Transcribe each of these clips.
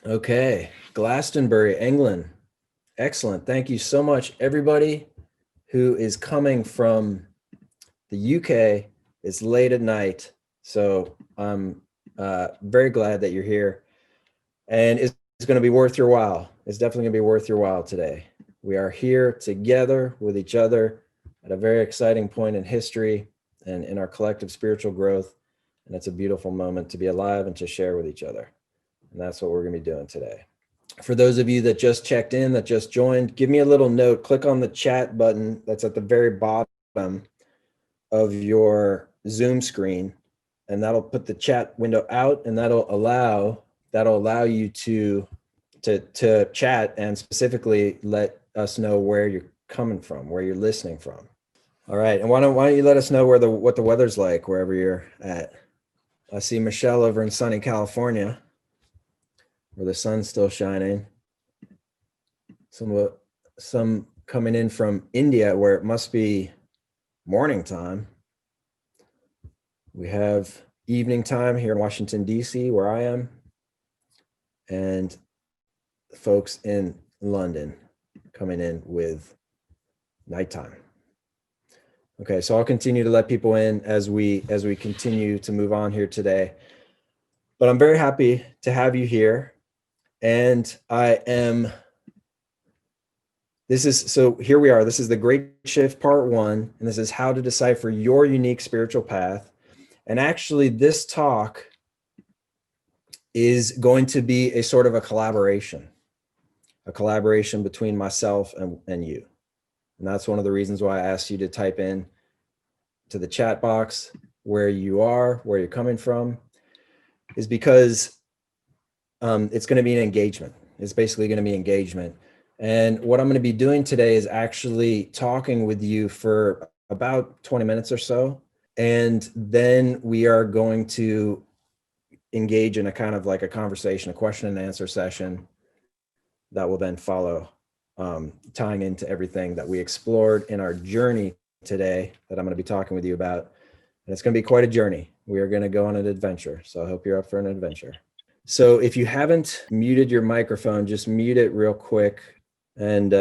Okay, Glastonbury, England. Excellent. Thank you so much, everybody who is coming from the UK. It's late at night, so I'm very glad that you're here, and it's going to be worth your while. It's definitely going to be worth your while today. We are here together with each other at a very exciting point in history and in our collective spiritual growth, and it's a beautiful moment to be alive and to share with each other. And that's what we're going to be doing today. For those of you that just checked in, that just joined, give me a little note. Click on the chat button that's at the very bottom of your Zoom screen, and that'll put the chat window out, and that'll allow you to chat and specifically let us know where you're coming from, where you're listening from. All right, and why don't you let us know what the weather's like wherever you're at. I see Michelle over in sunny California, where the sun's still shining. Some coming in from India, where it must be morning time. We have evening time here in Washington, D.C., where I am, and folks in London coming in with nighttime. Okay, so I'll continue to let people in as we continue to move on here today. But I'm very happy to have you here, and so here we are. This is the Great Shift Part 1, and this is how to decipher your unique spiritual path. And actually, this talk is going to be a sort of a collaboration between myself and you. And that's one of the reasons why I asked you to type in to the chat box where you are, where you're coming from, is because it's going to be an engagement. It's basically going to be engagement. And what I'm going to be doing today is actually talking with you for about 20 minutes or so. And then we are going to engage in a kind of like a conversation, a question and answer session that will then follow, tying into everything that we explored in our journey today that I'm going to be talking with you about. And it's going to be quite a journey. We are going to go on an adventure. So I hope you're up for an adventure. So if you haven't muted your microphone, just mute it real quick. And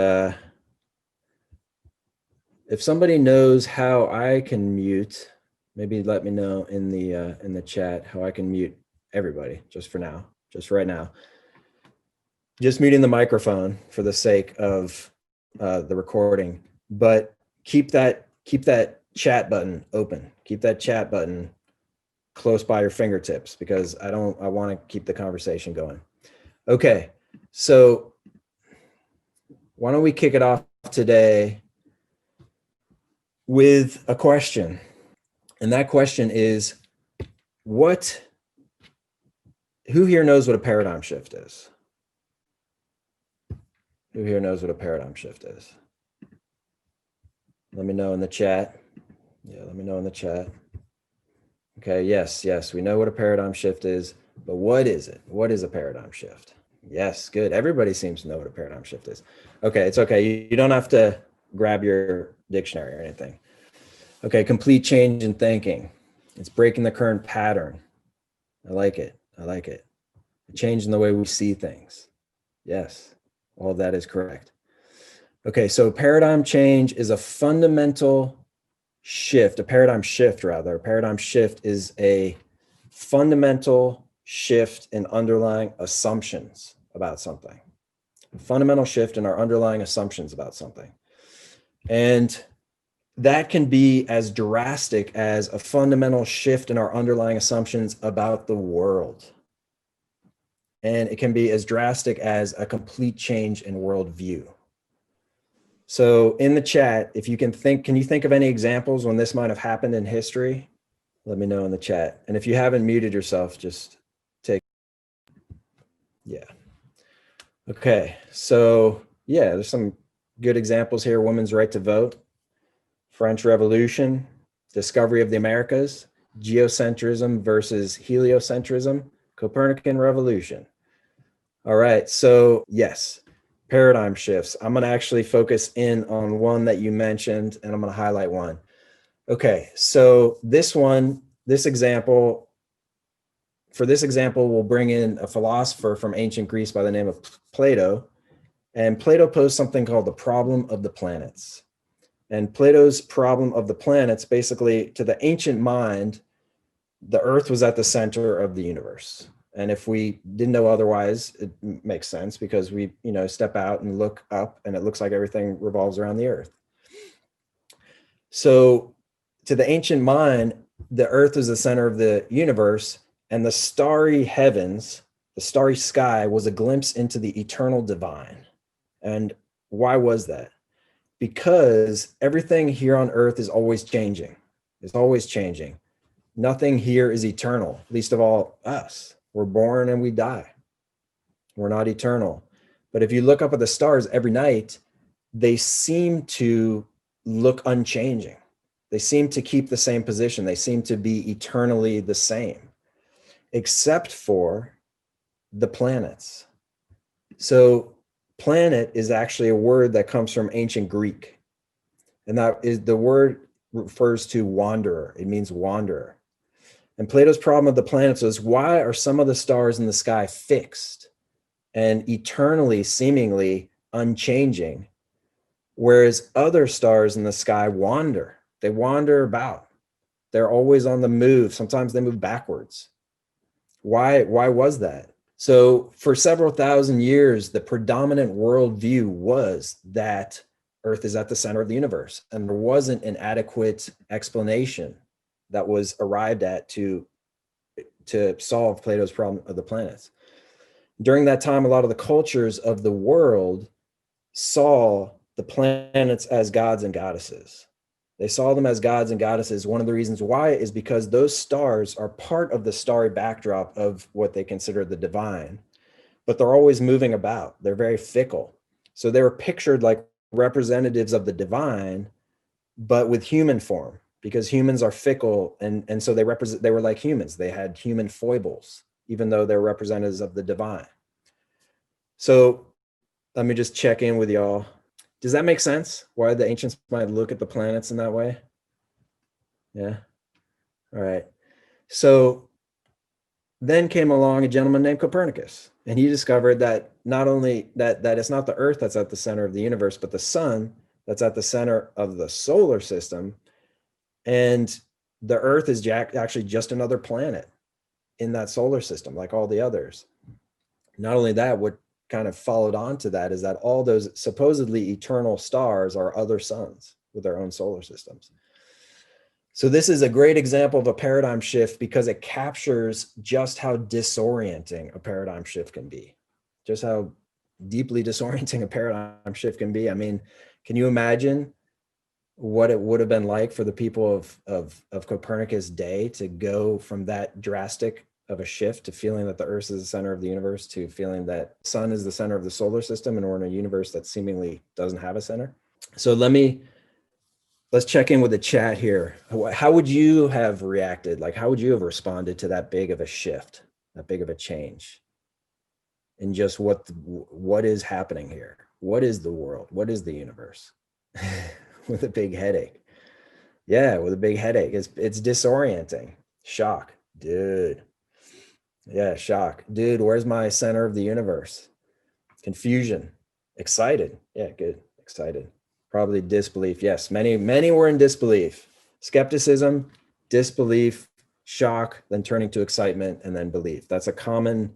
if somebody knows how I can mute, maybe let me know in the chat how I can mute everybody just for now, just right now. Just muting the microphone for the sake of the recording, but keep that chat button open. Keep that chat button close by your fingertips, because I want to keep the conversation going. Okay, so why don't we kick it off today with a question? And that question is, who here knows what a paradigm shift is? Who here knows what a paradigm shift is? Let me know in the chat. Yeah, let me know in the chat. Okay, yes, we know what a paradigm shift is, but what is it? What is a paradigm shift? Yes, good. Everybody seems to know what a paradigm shift is. Okay, it's okay. You don't have to grab your dictionary or anything. Okay, complete change in thinking. It's breaking the current pattern. I like it. A change in the way we see things. Yes, all of that is correct. Okay, so paradigm change is a fundamental shift, a paradigm shift rather. A paradigm shift is a fundamental shift in underlying assumptions about something. A fundamental shift in our underlying assumptions about something. And that can be as drastic as a fundamental shift in our underlying assumptions about the world. And it can be as drastic as a complete change in worldview. So in the chat, if you can you think of any examples when this might have happened in history? Let me know in the chat. And if you haven't muted yourself, just yeah. Okay, so yeah, there's some good examples here. Women's right to vote, French Revolution, discovery of the Americas, geocentrism versus heliocentrism, Copernican revolution. All right, so yes, paradigm shifts. I'm going to actually focus in on one that you mentioned, and I'm going to highlight one. Okay, so this example for this example, we'll bring in a philosopher from ancient Greece by the name of Plato. And Plato posed something called the problem of the planets. And Plato's problem of the planets, basically, to the ancient mind, the Earth was at the center of the universe. And if we didn't know otherwise, it makes sense because we, step out and look up and it looks like everything revolves around the Earth. So to the ancient mind, the Earth is the center of the universe, and the starry heavens, the starry sky, was a glimpse into the eternal divine. And why was that? Because everything here on Earth is always changing. It's always changing. Nothing here is eternal, least of all us. We're born and we die. We're not eternal. But if you look up at the stars every night, they seem to look unchanging. They seem to keep the same position. They seem to be eternally the same, except for the planets. So planet is actually a word that comes from ancient Greek. And that is, the word refers to wanderer. It means wanderer. And Plato's problem of the planets was, why are some of the stars in the sky fixed and eternally, seemingly unchanging, whereas other stars in the sky wander? They wander about. They're always on the move. Sometimes they move backwards. Why was that? So for several thousand years, the predominant worldview was that Earth is at the center of the universe, and there wasn't an adequate explanation that was arrived at to solve Plato's problem of the planets. During that time, a lot of the cultures of the world saw the planets as gods and goddesses. They saw them as gods and goddesses. One of the reasons why is because those stars are part of the starry backdrop of what they consider the divine, but they're always moving about. They're very fickle. So they were pictured like representatives of the divine, but with human form, because humans are fickle. And so they were like humans. They had human foibles, even though they're representatives of the divine. So let me just check in with y'all. Does that make sense? Why the ancients might look at the planets in that way? Yeah. All right. So then came along a gentleman named Copernicus, and he discovered that not only that it's not the Earth that's at the center of the universe, but the sun that's at the center of the solar system. And the Earth is actually just another planet in that solar system, like all the others. Not only that, what kind of followed on to that is that all those supposedly eternal stars are other suns with their own solar systems. So this is a great example of a paradigm shift because it captures just how disorienting a paradigm shift can be, just how deeply disorienting a paradigm shift can be. I mean, can you imagine what it would have been like for the people of Copernicus' day to go from that drastic of a shift to feeling that the Earth is the center of the universe to feeling that the sun is the center of the solar system, and we're in a universe that seemingly doesn't have a center? So let's check in with the chat here. How would you have reacted? Like, how would you have responded to that big of a shift, that big of a change in just what is happening here? What is the world? What is the universe? With a big headache. Yeah, with a big headache. It's disorienting. Shock, dude. Yeah, shock. Dude, where's my center of the universe? Confusion. Excited. Yeah, good. Excited. Probably disbelief. Yes, many were in disbelief. Skepticism, disbelief, shock, then turning to excitement, and then belief. That's a common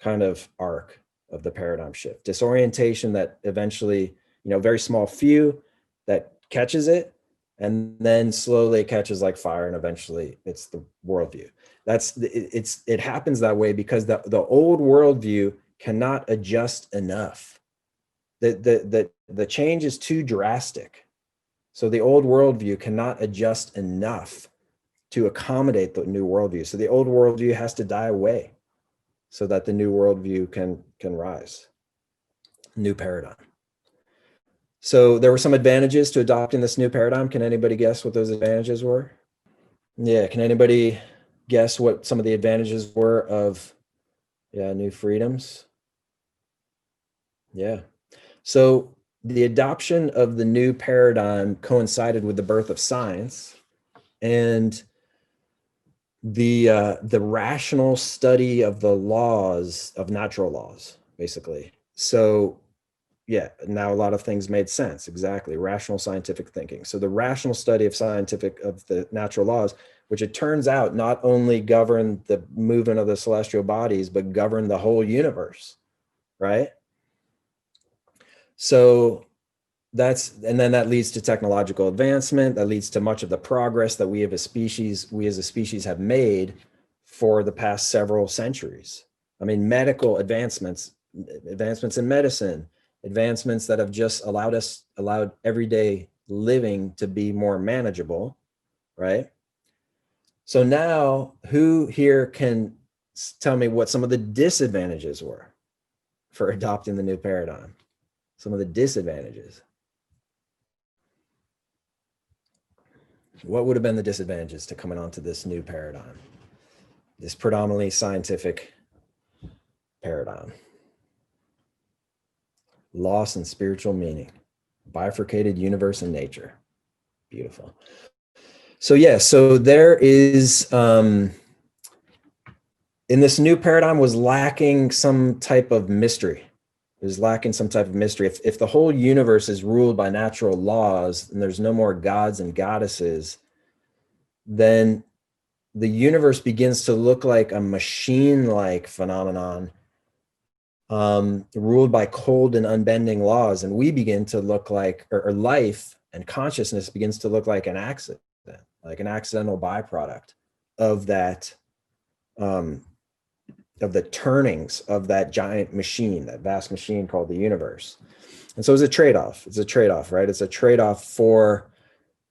kind of arc of the paradigm shift. Disorientation that eventually, very small few that catches it, and then slowly it catches like fire, and eventually it's the worldview. It happens that way because the old worldview cannot adjust enough. The change is too drastic. So the old worldview cannot adjust enough to accommodate the new worldview. So the old worldview has to die away so that the new worldview can rise. New paradigm. So there were some advantages to adopting this new paradigm. Can anybody guess what those advantages were? Yeah, can anybody guess what some of the advantages were of new freedoms? Yeah. So the adoption of the new paradigm coincided with the birth of science, and the rational study of the laws of natural laws, basically. So yeah, now a lot of things made sense. Exactly. Rational scientific thinking. So the rational study of the natural laws, which it turns out not only govern the movement of the celestial bodies, but govern the whole universe, right? So and then that leads to technological advancement. That leads to much of the progress that we as a species have made for the past several centuries. I mean, advancements in medicine, advancements that have just allowed everyday living to be more manageable, right? So now, who here can tell me what some of the disadvantages were for adopting the new paradigm? Some of the disadvantages. What would have been the disadvantages to coming onto this new paradigm, this predominantly scientific paradigm? Loss in spiritual meaning, bifurcated universe and nature. Beautiful. So yeah, so there is, in this new paradigm was lacking some type of mystery. It was lacking some type of mystery. If the whole universe is ruled by natural laws and there's no more gods and goddesses, then the universe begins to look like a machine-like phenomenon, ruled by cold and unbending laws. And we begin to look like, or life and consciousness begins to look like an accident, like an accidental byproduct of that, of the turnings of that giant machine, that vast machine called the universe. And so it's a trade-off. It's a trade-off, right? It's a trade-off for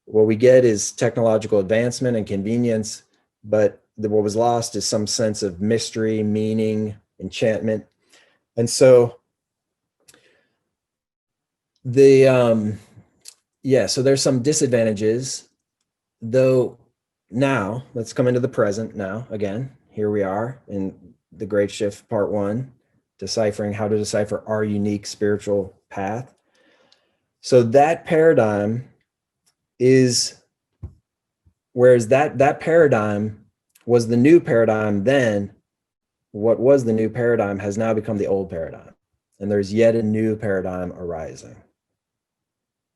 what we get is technological advancement and convenience, but what was lost is some sense of mystery, meaning, enchantment. And so so there's some disadvantages, though. Now let's come into the present now. Again, here we are in the Great Shift Part 1, deciphering how to decipher our unique spiritual path. So that paradigm is, whereas that paradigm was the new paradigm then, what was the new paradigm has now become the old paradigm. And there's yet a new paradigm arising.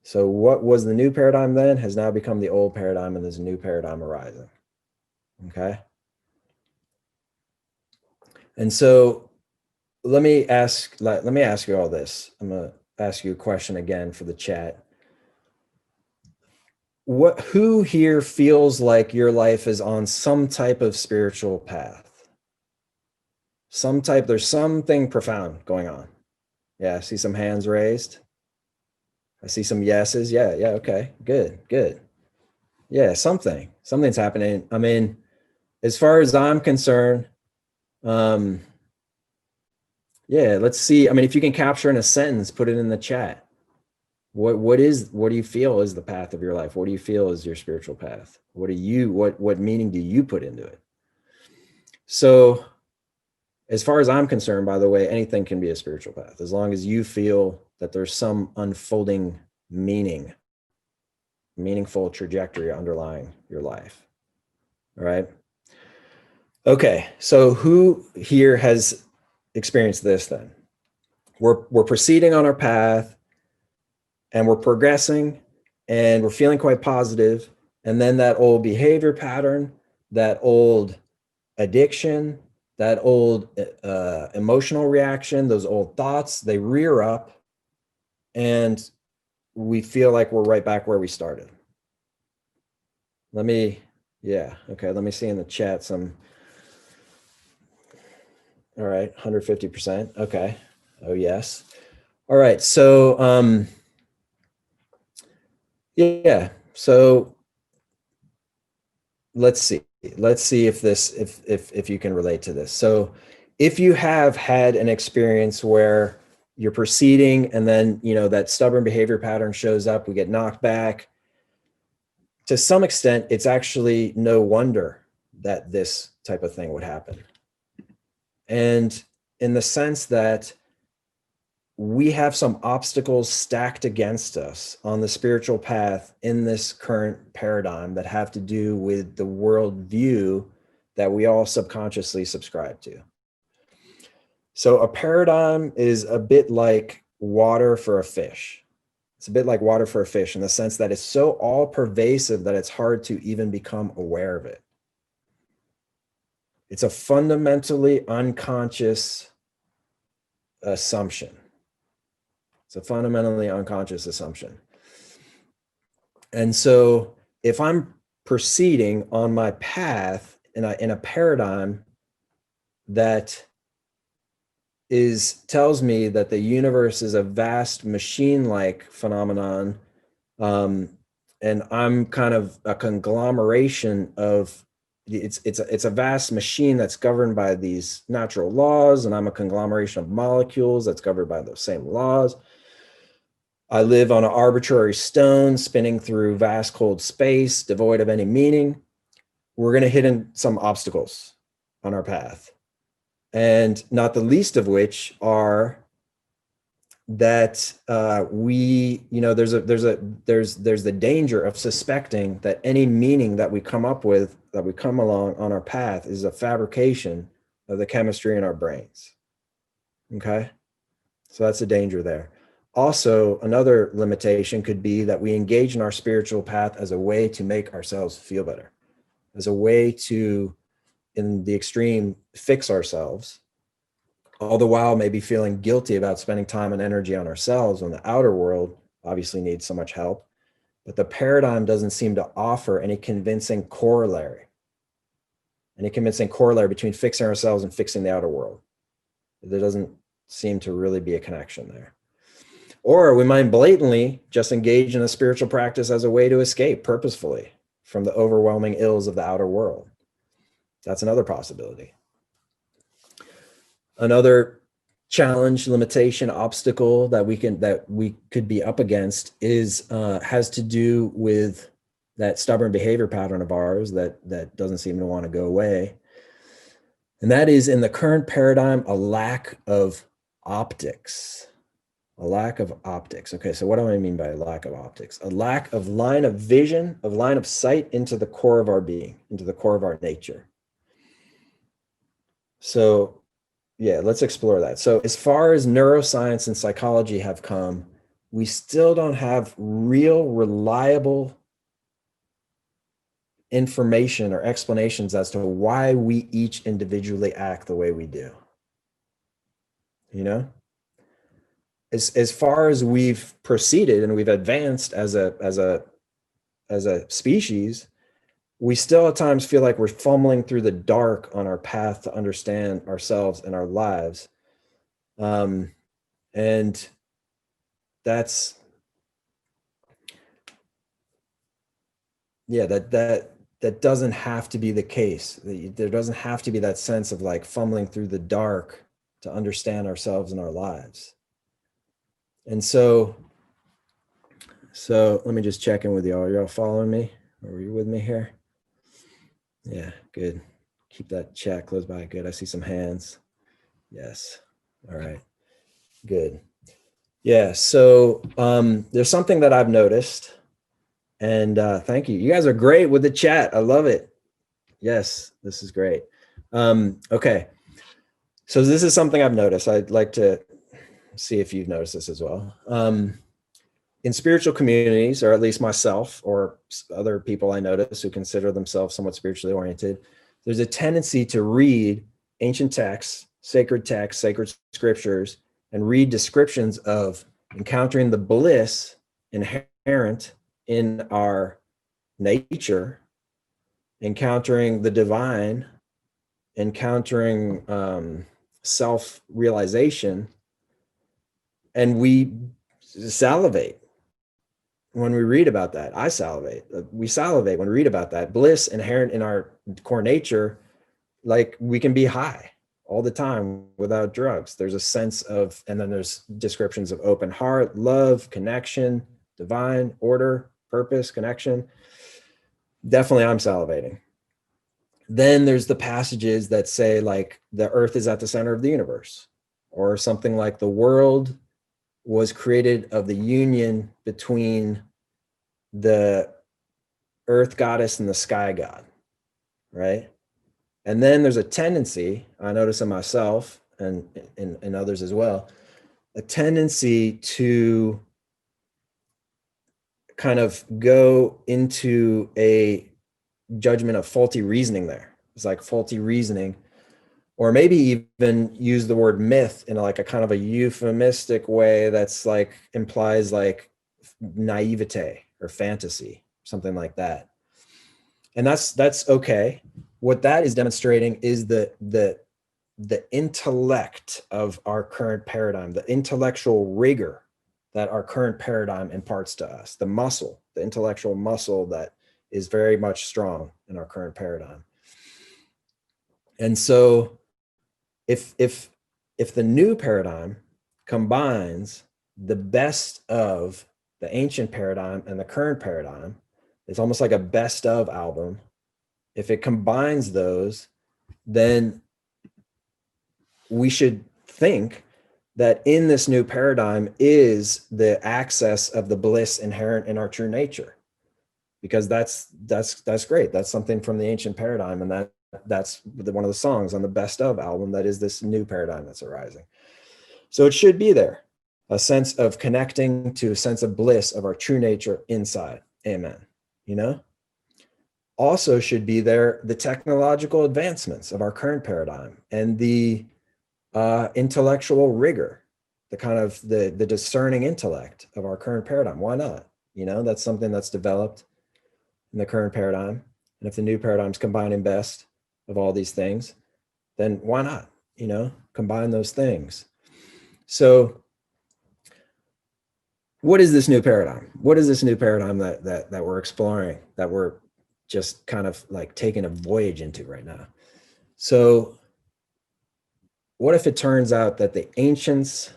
So what was the new paradigm then has now become the old paradigm, and there's a new paradigm arising. Okay. And so let me ask you all this. I'm going to ask you a question again for the chat. Who here feels like your life is on some type of spiritual path? There's something profound going on. Yeah, I see some hands raised. I see some yeses. Yeah, okay, good. Yeah, something's happening. I mean, as far as I'm concerned, yeah, let's see. I mean, if you can capture in a sentence, put it in the chat. What do you feel is the path of your life? What do you feel is your spiritual path? What meaning do you put into it? So as far as I'm concerned, by the way, anything can be a spiritual path, as long as you feel that there's some unfolding meaningful trajectory underlying your life. All right. Okay. So who here has experienced this then? We're proceeding on our path and we're progressing and we're feeling quite positive. And then that old behavior pattern, that old addiction, that old emotional reaction, those old thoughts, they rear up and we feel like we're right back where we started. Let me see in the chat some. All right, 150%. Okay. Oh, yes. All right. So, yeah. So let's see if you can relate to this. So if you have had an experience where you're proceeding and then, that stubborn behavior pattern shows up, we get knocked back, to some extent, it's actually no wonder that this type of thing would happen. And in the sense that we have some obstacles stacked against us on the spiritual path in this current paradigm that have to do with the worldview that we all subconsciously subscribe to. So a paradigm is a bit like water for a fish. It's a bit like water for a fish in the sense that it's so all pervasive that it's hard to even become aware of it. It's a fundamentally unconscious assumption. It's a fundamentally unconscious assumption. And so if I'm proceeding on my path in a paradigm that tells me that the universe is a vast machine-like phenomenon, and I'm kind of a conglomeration of it's a vast machine that's governed by these natural laws, and I'm a conglomeration of molecules that's governed by those same laws. I live on an arbitrary stone spinning through vast cold space, devoid of any meaning. We're going to hit in some obstacles on our path. And not the least of which are that there's the danger of suspecting that any meaning that we come up with, that we come along on our path, is a fabrication of the chemistry in our brains. Okay, so that's a danger there. Also, another limitation could be that we engage in our spiritual path as a way to make ourselves feel better, as a way to, in the extreme, fix ourselves, all the while maybe feeling guilty about spending time and energy on ourselves when the outer world obviously needs so much help. But the paradigm doesn't seem to offer any convincing corollary between fixing ourselves and fixing the outer world. There doesn't seem to really be a connection there. Or we might blatantly just engage in a spiritual practice as a way to escape purposefully from the overwhelming ills of the outer world. That's another possibility. Another challenge, limitation, obstacle that we could be up against has to do with that stubborn behavior pattern of ours that doesn't seem to want to go away. And that is, in the current paradigm, a lack of optics. A lack of optics. Okay, so what do I mean by a lack of optics? A lack of line of vision, of line of sight into the core of our being, into the core of our nature. So yeah, let's explore that. So as far as neuroscience and psychology have come, we still don't have real, reliable information or explanations as to why we each individually act the way we do. You know? As far as we've proceeded and we've advanced as a species, we still at times feel like we're fumbling through the dark on our path to understand ourselves and our lives. And that's, yeah, that doesn't have to be the case. There doesn't have to be that sense of like fumbling through the dark to understand ourselves and our lives. And so let me just check in with y'all. Are y'all following me? Are you with me here? Yeah, good. Keep that chat close by. Good. I see some hands. Yes. All right. Good. Yeah. So there's something that I've noticed, and thank you. You guys are great with the chat. I love it. Yes, this is great. Okay. So this is something I've noticed. I'd like to see if you've noticed this as well. In spiritual communities, or at least myself or other people I notice who consider themselves somewhat spiritually oriented, there's a tendency to read ancient texts, sacred scriptures, and read descriptions of encountering the bliss inherent in our nature, encountering the divine, encountering self-realization, and we salivate when we read about that. I salivate. We salivate when we read about that bliss inherent in our core nature. Like, we can be high all the time without drugs. There's a sense of, and then there's descriptions of open heart, love, connection, divine order, purpose, connection. Definitely I'm salivating. Then there's the passages that say like the earth is at the center of the universe, or something like the world was created of the union between the earth goddess and the sky god, right? And then there's a tendency, I notice in myself and in others as well, a tendency to kind of go into a judgment of faulty reasoning there. It's like faulty reasoning, or maybe even use the word myth in like a kind of a euphemistic way that's like implies like naivete or fantasy, something like that. And that's okay. What that is demonstrating is the intellect of our current paradigm, the intellectual rigor that our current paradigm imparts to us, the muscle, the intellectual muscle that is very much strong in our current paradigm. And so if the new paradigm combines the best of the ancient paradigm and the current paradigm, it's almost like a best of album. If it combines those, then we should think that in this new paradigm is the access of the bliss inherent in our true nature, because that's great. That's something from the ancient paradigm, and that's one of the songs on the best of album. That is this new paradigm that's arising. So it should be there, a sense of connecting to a sense of bliss of our true nature inside. Amen. You know, also should be there the technological advancements of our current paradigm and the intellectual rigor, the kind of the discerning intellect of our current paradigm. Why not? You know, that's something that's developed in the current paradigm. And if the new paradigm's combining best of all these things, then why not, you know, combine those things? So what is this new paradigm? What is this new paradigm that we're exploring, that we're just kind of like taking a voyage into right now? So what if it turns out that the ancients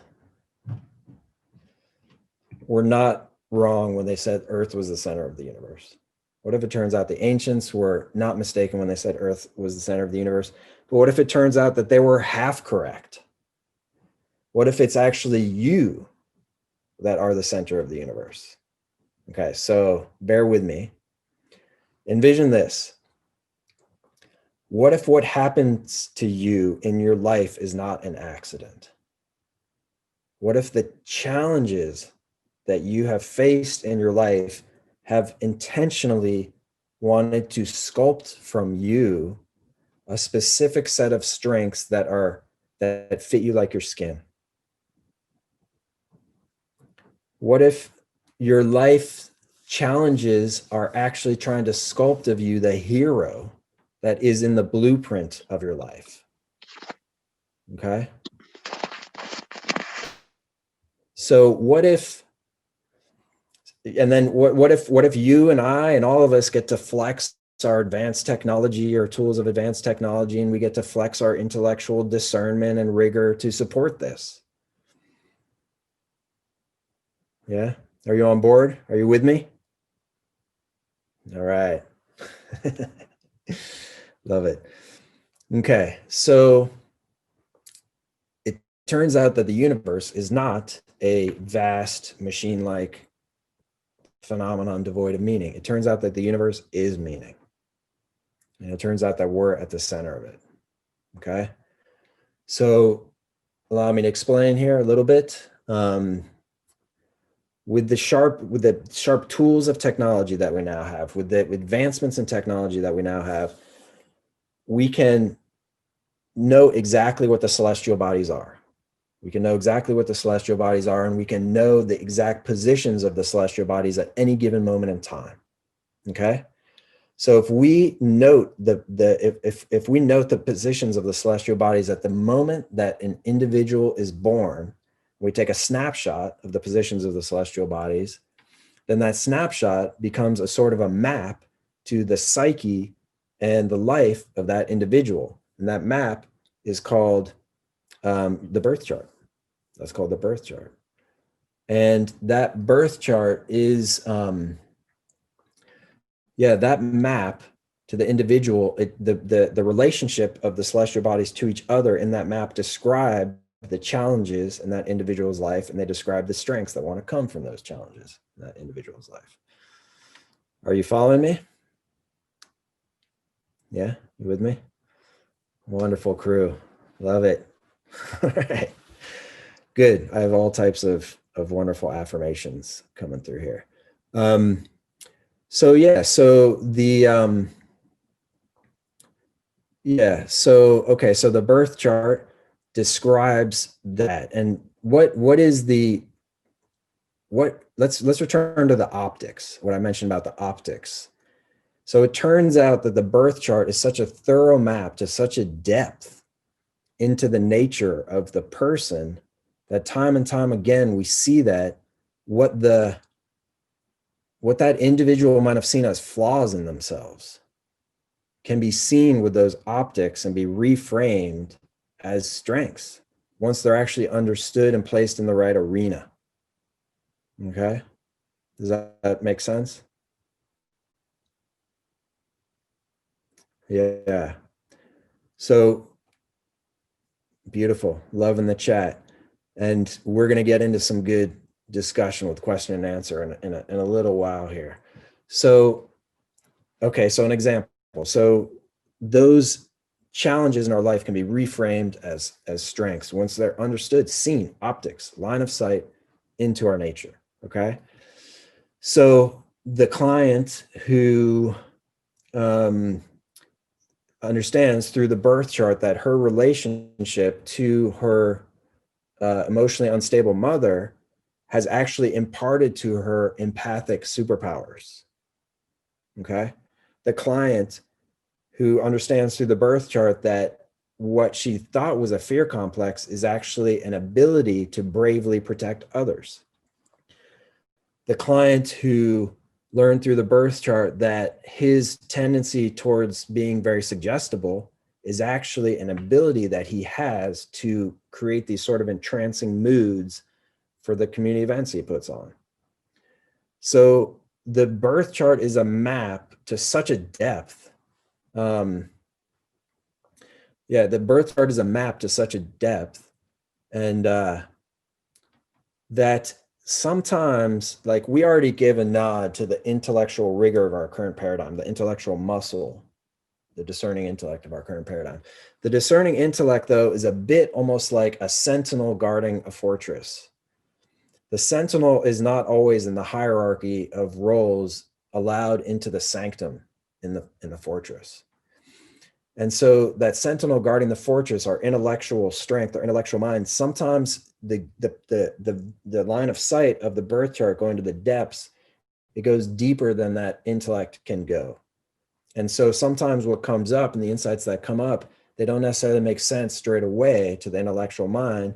were not wrong when they said Earth was the center of the universe? What if it turns out the ancients were not mistaken when they said Earth was the center of the universe? But what if it turns out that they were half correct? What if it's actually you that are the center of the universe? Okay, so bear with me. Envision this. What if what happens to you in your life is not an accident? What if the challenges that you have faced in your life have intentionally wanted to sculpt from you a specific set of strengths that fit you like your skin? What if your life challenges are actually trying to sculpt of you the hero that is in the blueprint of your life? Okay. So what if, and then what if you and I and all of us get to flex our advanced technology or tools of advanced technology, and we get to flex our intellectual discernment and rigor to support this? Yeah. Are you on board? Are you with me? All right. Love it. Okay. So it turns out that the universe is not a vast machine-like phenomenon devoid of meaning. It turns out that the universe is meaning. And it turns out that we're at the center of it. Okay. So allow me to explain here a little bit. With the sharp tools of technology that we now have, with the advancements in technology that we now have, we can know exactly what the celestial bodies are. We can know exactly what the celestial bodies are, and we can know the exact positions of the celestial bodies at any given moment in time. Okay. So if we note if we note the positions of the celestial bodies at the moment that an individual is born, we take a snapshot of the positions of the celestial bodies, then that snapshot becomes a sort of a map to the psyche and the life of that individual. And that map is called the birth chart. That's called the birth chart. And that birth chart is, that map to the individual, the relationship of the celestial bodies to each other in that map describe the challenges in that individual's life, and they describe the strengths that want to come from those challenges in that individual's life. Are you following me? Yeah, you with me? Wonderful crew. Love it. All right. Good. I have all types of wonderful affirmations coming through here. So yeah, so the okay, so the birth chart describes that. And what is the what let's return to the optics, what I mentioned about the optics. So it turns out that the birth chart is such a thorough map to such a depth into the nature of the person that time and time again we see that what the what that individual might have seen as flaws in themselves can be seen with those optics and be reframed as strengths once they're actually understood and placed in the right arena. Okay? Does that make sense? Yeah. So beautiful. Love in the chat. And we're going to get into some good discussion with question and answer in a little while here. So, okay, so an example. So those challenges in our life can be reframed as strengths once they're understood, seen, optics, line of sight into our nature. Okay. So the client who understands through the birth chart that her relationship to her emotionally unstable mother has actually imparted to her empathic superpowers. Okay. The client who understands through the birth chart that what she thought was a fear complex is actually an ability to bravely protect others. The client who learned through the birth chart that his tendency towards being very suggestible is actually an ability that he has to create these sort of entrancing moods for the community events he puts on. So the birth chart is a map to such a depth. The birth chart is a map to such a depth, and that sometimes, like, we already give a nod to the intellectual rigor of our current paradigm, the intellectual muscle, the discerning intellect of our current paradigm. The discerning intellect, though, is a bit almost like a sentinel guarding a fortress. The sentinel is not always in the hierarchy of roles allowed into the sanctum in the fortress. And so that sentinel guarding the fortress, our intellectual strength, our intellectual mind, sometimes the line of sight of the birth chart going to the depths, it goes deeper than that intellect can go. And so sometimes what comes up and the insights that come up, they don't necessarily make sense straight away to the intellectual mind.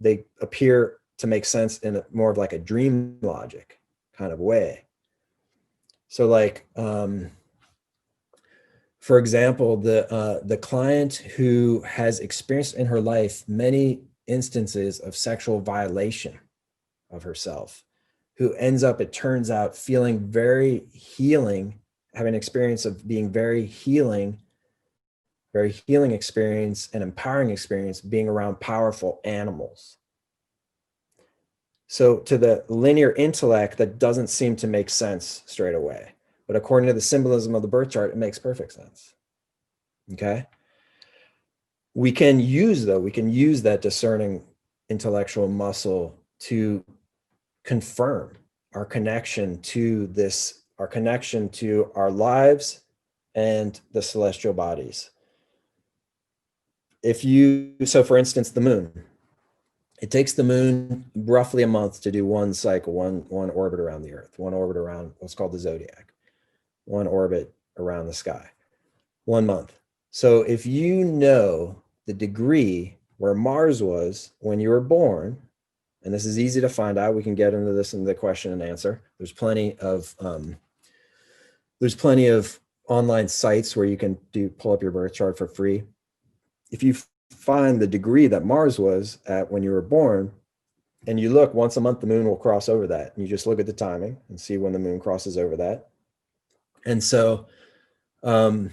They appear to make sense in more of like a dream logic kind of way. So like, for example, the client who has experienced in her life many instances of sexual violation of herself, who ends up, it turns out, feeling very healing, having an experience of being very healing experience and empowering experience being around powerful animals. So to the linear intellect, that doesn't seem to make sense straight away. But according to the symbolism of the birth chart, it makes perfect sense. Okay. We can use that discerning intellectual muscle to confirm our connection to this, our connection to our lives and the celestial bodies. So for instance, the moon, it takes the moon roughly a month to do one cycle, one orbit around the earth, one orbit around what's called the zodiac, one orbit around the sky, 1 month. So if you know the degree where Mars was when you were born, and this is easy to find out, we can get into this in the question and answer. There's plenty of online sites where you can pull up your birth chart for free. If you find the degree that Mars was at when you were born, and you look once a month, the moon will cross over that. And you just look at the timing and see when the moon crosses over that. And so when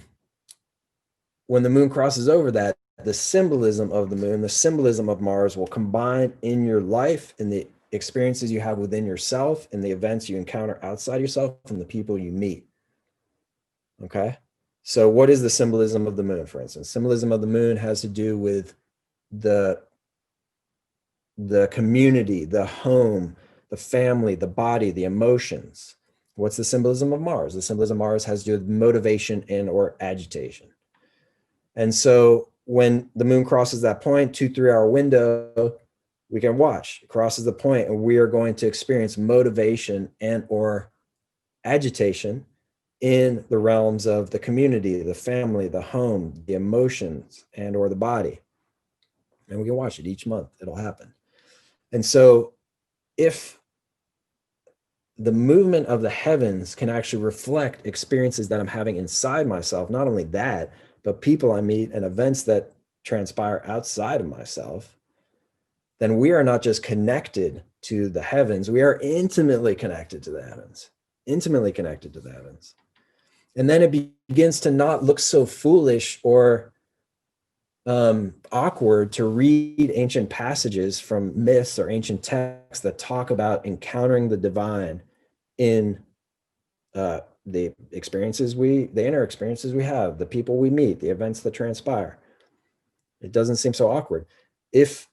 the moon crosses over that, the symbolism of the moon, the symbolism of Mars will combine in your life, in the experiences you have within yourself, in the events you encounter outside yourself, and the people you meet. Okay. So what is the symbolism of the moon, for instance? Symbolism of the moon has to do with the community, the home, the family, the body, the emotions. What's the symbolism of Mars? The symbolism of Mars has to do with motivation and or agitation. And so when the moon crosses that point, 2-3 hour window, we can watch. It crosses the point and we are going to experience motivation and or agitation in the realms of the community, the family, the home, the emotions, and or the body. And we can watch it each month. It'll happen. And so if the movement of the heavens can actually reflect experiences that I'm having inside myself, not only that, but people I meet and events that transpire outside of myself, then we are not just connected to the heavens, we are intimately connected to the heavens, intimately connected to the heavens. And then it begins to not look so foolish or awkward to read ancient passages from myths or ancient texts that talk about encountering the divine in the inner experiences we have, the people we meet, the events that transpire. It doesn't seem so awkward. If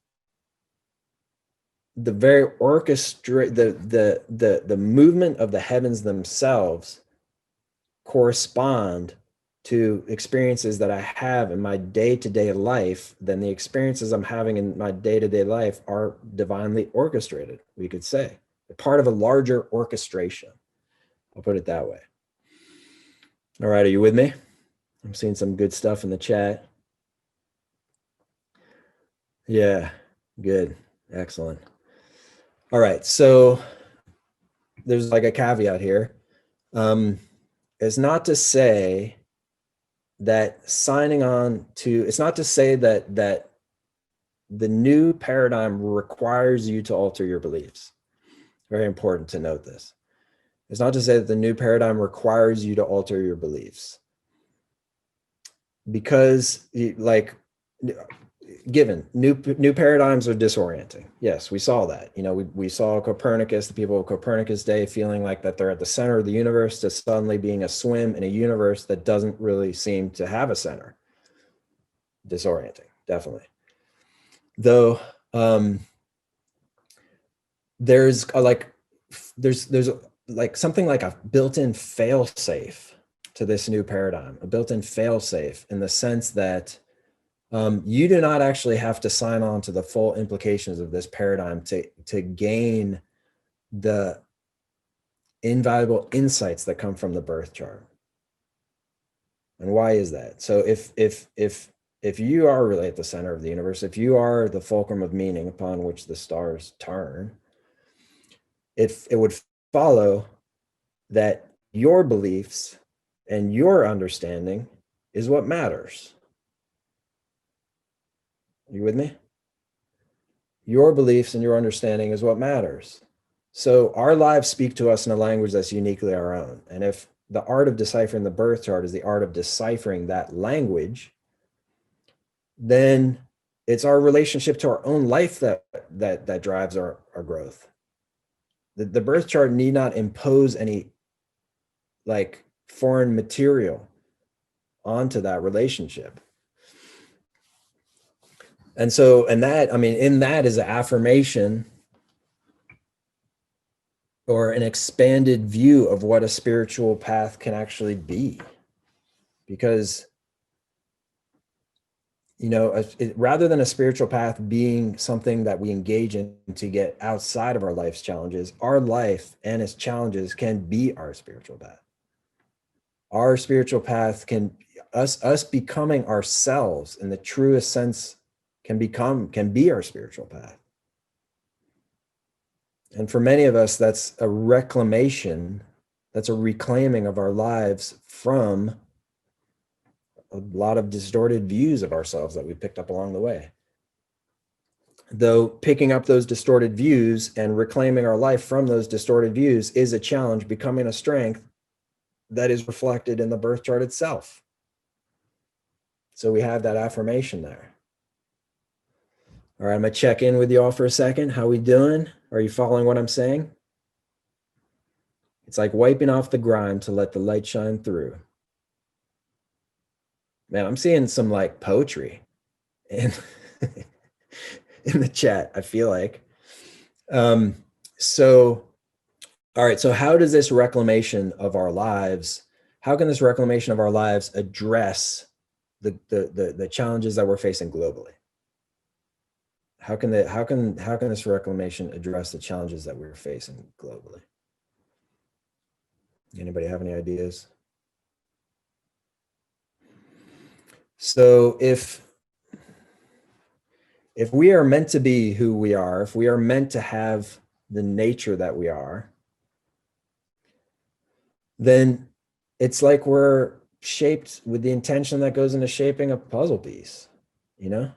the very the movement of the heavens themselves correspond to experiences that I have in my day-to-day life, then the experiences I'm having in my day-to-day life are divinely orchestrated, we could say. They're part of a larger orchestration. I'll put it that way. All right, are you with me? I'm seeing some good stuff in the chat. Yeah, good. Excellent. All right, so there's like a caveat here. It's not to say that signing on to, it's not to say that the new paradigm requires you to alter your beliefs. Very important to note this. It's not to say that the new paradigm requires you to alter your beliefs. Because like, given new paradigms are disorienting. Yes, we saw that. You know, we saw Copernicus, the people of Copernicus Day feeling like that they're at the center of the universe, to suddenly being a swim in a universe that doesn't really seem to have a center. Disorienting, definitely. Though there's like something like a built-in fail-safe to this new paradigm, a built-in fail-safe in the sense that you do not actually have to sign on to the full implications of this paradigm to gain the invaluable insights that come from the birth chart. And why is that? So if you are really at the center of the universe, if you are the fulcrum of meaning upon which the stars turn, it would follow that your beliefs and your understanding is what matters. Are you with me? Your beliefs and your understanding is what matters. So our lives speak to us in a language that's uniquely our own. And if the art of deciphering the birth chart is the art of deciphering that language, then it's our relationship to our own life that drives our growth. The birth chart need not impose any like foreign material onto that relationship. And so, and that, I mean, in that is an affirmation or an expanded view of what a spiritual path can actually be. Because, you know, rather than a spiritual path being something that we engage in to get outside of our life's challenges, our life and its challenges can be our spiritual path. Our spiritual path can, us becoming ourselves in the truest sense can be our spiritual path. And for many of us, that's a reclamation, that's a reclaiming of our lives from a lot of distorted views of ourselves that we picked up along the way. Though picking up those distorted views and reclaiming our life from those distorted views is a challenge, becoming a strength that is reflected in the birth chart itself. So we have that affirmation there. All right, I'm gonna check in with you all for a second. How we doing? Are you following what I'm saying? It's like wiping off the grime to let the light shine through. Man, I'm seeing some like poetry in in the chat, I feel like. So all right, so how does this reclamation of our lives, how can this reclamation of our lives address the challenges that we're facing globally? How can this reclamation address the challenges that we're facing globally? Anybody have any ideas? So if we are meant to be who we are, if we are meant to have the nature that we are, then it's like we're shaped with the intention that goes into shaping a puzzle piece, you know?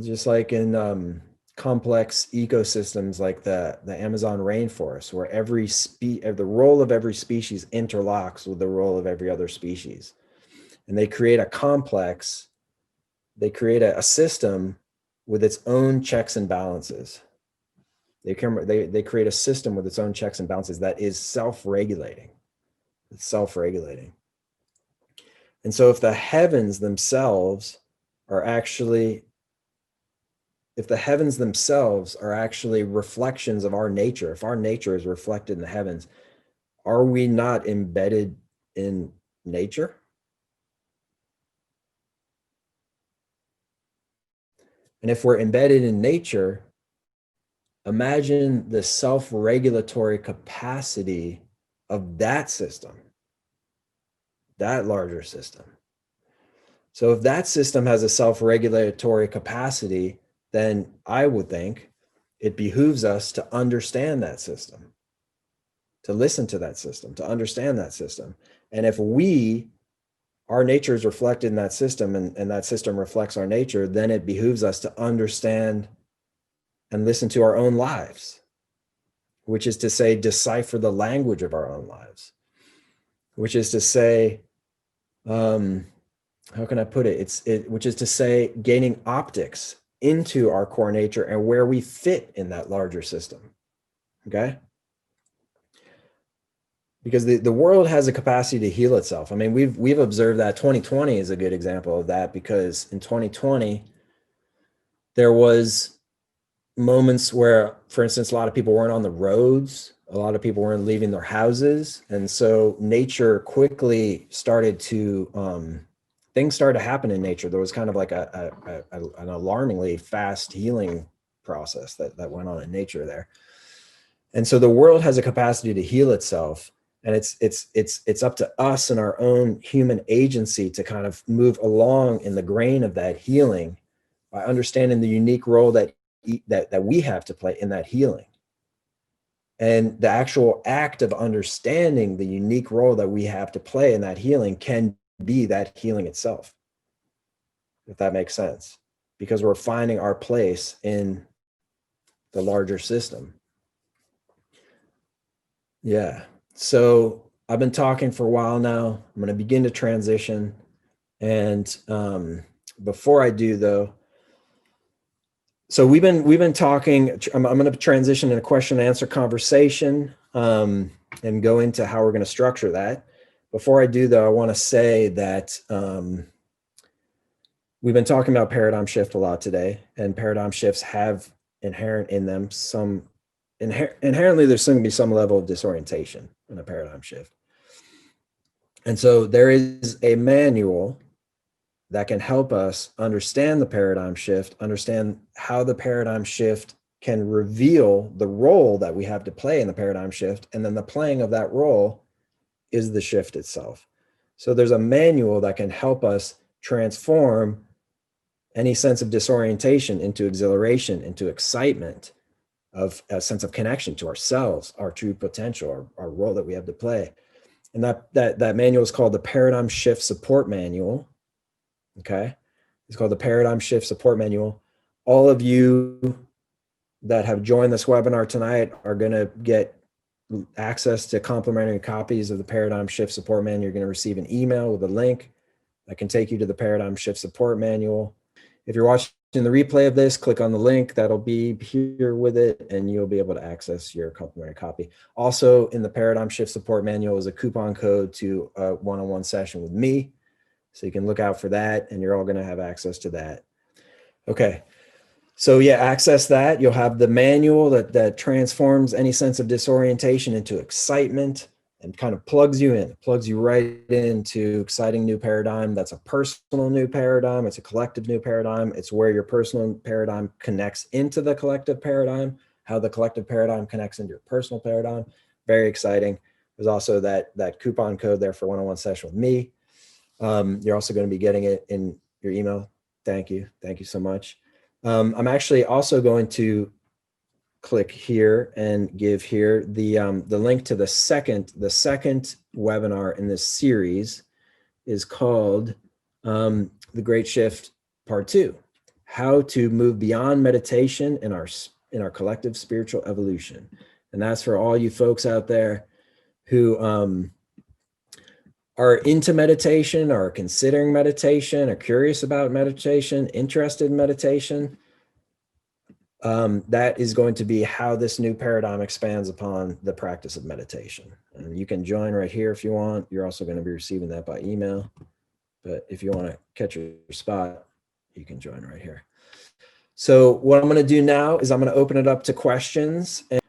Just like in complex ecosystems like the Amazon rainforest, where the role of every species interlocks with the role of every other species. And they create a complex, they create a system with its own checks and balances. They create a system with its own checks and balances that is self-regulating. It's self-regulating. And so if the heavens themselves are actually reflections of our nature, if our nature is reflected in the heavens, are we not embedded in nature? And if we're embedded in nature, imagine the self-regulatory capacity of that system, that larger system. So if that system has a self-regulatory capacity, then I would think it behooves us to understand that system, to listen to that system, to understand that system. And if our nature is reflected in that system, and that system reflects our nature, then it behooves us to understand and listen to our own lives, which is to say, decipher the language of our own lives, which is to say, how can I put it? Which is to say, gaining optics into our core nature and where we fit in that larger system. Okay. Because the world has a capacity to heal itself. I mean, we've observed that 2020 is a good example of that, because in 2020, there was moments where, for instance, a lot of people weren't on the roads, a lot of people weren't leaving their houses. And so nature quickly started to, things started to happen in nature. There was kind of like an alarmingly fast healing process that went on in nature there. And so the world has a capacity to heal itself. And it's up to us and our own human agency to kind of move along in the grain of that healing by understanding the unique role that we have to play in that healing. And the actual act of understanding the unique role that we have to play in that healing can be that healing itself, if that makes sense, because we're finding our place in the larger system. Yeah. So I've been talking for a while now. I'm going to begin to transition. And before I do, though, so we've been talking. I'm going to transition in a question and answer conversation and go into how we're going to structure that. Before I do, though, I want to say that we've been talking about paradigm shift a lot today, and paradigm shifts have inherent in them inherently there's going to be some level of disorientation in a paradigm shift. And so there is a manual that can help us understand the paradigm shift, understand how the paradigm shift can reveal the role that we have to play in the paradigm shift. And then the playing of that role is the shift itself. So there's a manual that can help us transform any sense of disorientation into exhilaration, into excitement, of a sense of connection to ourselves, our true potential, our role that we have to play. And that manual is called the Paradigm Shift Support Manual. Okay. It's called the Paradigm Shift Support Manual. All of you that have joined this webinar tonight are going to get access to complimentary copies of the Paradigm Shift Support Manual. You're going to receive an email with a link that can take you to the Paradigm Shift Support Manual. If you're watching the replay of this, click on the link that'll be here with it, and you'll be able to access your complimentary copy. Also, in the Paradigm Shift Support Manual is a coupon code to a one-on-one session with me. So you can look out for that, and you're all going to have access to that. Okay. So yeah, access that. You'll have the manual that transforms any sense of disorientation into excitement and kind of plugs you in, plugs you right into exciting new paradigm. That's a personal new paradigm. It's a collective new paradigm. It's where your personal paradigm connects into the collective paradigm, how the collective paradigm connects into your personal paradigm. Very exciting. There's also that coupon code there for one-on-one session with me. You're also going to be getting it in your email. Thank you. Thank you so much. I'm actually also going to click here and give here the link to the second webinar in this series is called The Great Shift Part 2, How to Move Beyond Meditation in our Collective Spiritual Evolution. And that's for all you folks out there who are into meditation, are considering meditation, are curious about meditation, interested in meditation. That is going to be how this new paradigm expands upon the practice of meditation. And you can join right here if you want. You're also going to be receiving that by email. But if you want to catch your spot, you can join right here. So what I'm going to do now is I'm going to open it up to questions.